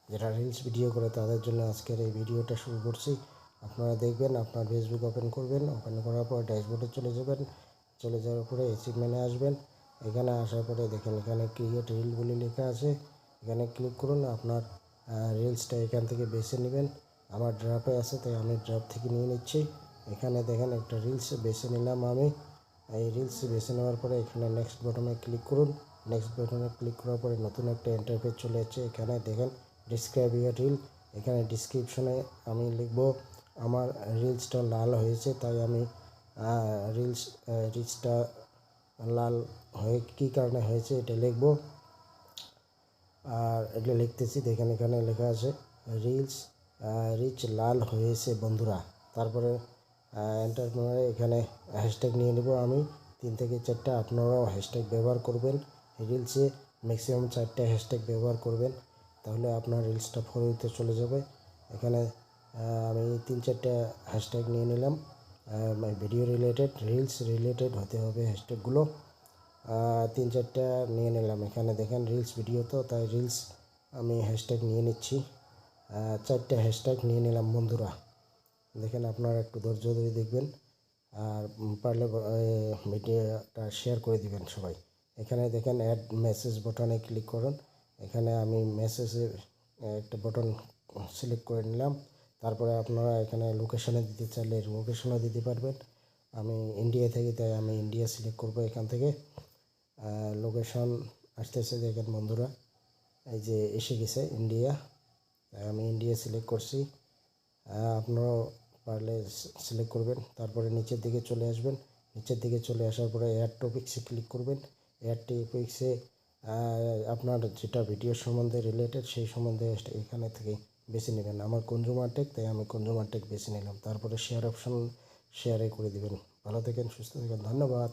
যারা reels video করে তাদের জন্য আজকের এই ভিডিওটা শুরু করছি। আপনারা দেখবেন, আপনার ফেসবুক ওপেন করবেন, ওপেন করার পর ড্যাশবোর্ডে চলে যাবেন, চলে যাওয়ার পরে অ্যাচিভমেন্টে আসবেন। এখানে আসার পরে দেখেন এখানে ক্রিয়েট রিল বলে লেখা আছে, এখানে ক্লিক করুন। আপনার রিলসটা এখান থেকে বেছে নেবেন। আমার ড্রাফে আছে তাই আমি ড্রাফ থেকে নিয়ে নিচ্ছি। এখানে দেখেন একটা রিলস বেছে নিলাম আমি। এই রিলস বেছে নেওয়ার পরে এখানে নেক্সট বাটনে ক্লিক করুন। নেক্সট বাটনে ক্লিক করার পরে নতুন একটা ইন্টারফেস চলে যাচ্ছে। এখানে দেখেন ডিসক্রাইব ইউর রিল। এখানে ডিসক্রিপশনে আমি লিখব আমার রিলসটা লাল হয়েছে, তাই আমি রিলসটা লাল হয়ে কী কারণে হয়েছে এটা লিখব। আর এটা লিখতেছি, দেখেন এখানে লেখা আছে রিচ লাল হয়েছে বন্ধুরা। তারপরে এন্টার করে এখানে হ্যাশট্যাগ নিয়ে নেব আমি 3 থেকে 4টা। আপনারাও হ্যাশট্যাগ ব্যবহার করবেন। রিলসে ম্যাক্সিমাম 4টা হ্যাশট্যাগ ব্যবহার করবেন, তাহলে আপনার রিলসটা ফলোতে চলে যাবে। এখানে আমি 3-4টা হ্যাশট্যাগ নিয়ে নিলাম। ভিডিও রিলেটেড, রিলস রিলেটেড হতে হবে হ্যাশট্যাগুলো। 3-4টা নিয়ে নিলাম। এখানে দেখেন রিলস ভিডিও তো, তাই রিলস আমি হ্যাশট্যাগ নিয়ে নিচ্ছি। 4টা হ্যাশট্যাগ নিয়ে নিলাম বন্ধুরা। দেখেন আপনারা একটু ধৈর্য ধরে দেখবেন, আর পারলে ভিডিওটা শেয়ার করে দিবেন সবাই। এখানে দেখেন অ্যাড মেসেজ বাটনে ক্লিক করুন। এখানে আমি মেসেজের একটা বাটন সিলেক্ট করে নিলাম। তারপরে আপনারা এখানে লোকেশনে দিতে চাইলে লোকেশনও দিতে পারবেন। আমি ইন্ডিয়া থেকে, তাই আমি ইন্ডিয়া সিলেক্ট করব। এখান থেকে লোকেশন আসতেছে দেখেন বন্ধুরা, এই যে এসে গেছে ইন্ডিয়া, তাই আমি ইন্ডিয়া সিলেক্ট করছি। আপনারাও পারলে সিলেক্ট করবেন। তারপরে নিচের দিকে চলে আসবেন। নিচের দিকে চলে আসার পরে অ্যাড টপিক্সে ক্লিক করবেন। অ্যাড টপিক্সে আপনার যেটা ভিডিও সম্বন্ধে রিলেটেড সেই সম্বন্ধে এখানে থেকে বেছে নেবেন। আমার কনজুমার টেক, তাই আমি কনজুমার টেক বেছে নিলাম। তারপরে শেয়ার অপশন শেয়ারে করে দিবেন। ভালো থাকেন, সুস্থ থাকেন, ধন্যবাদ।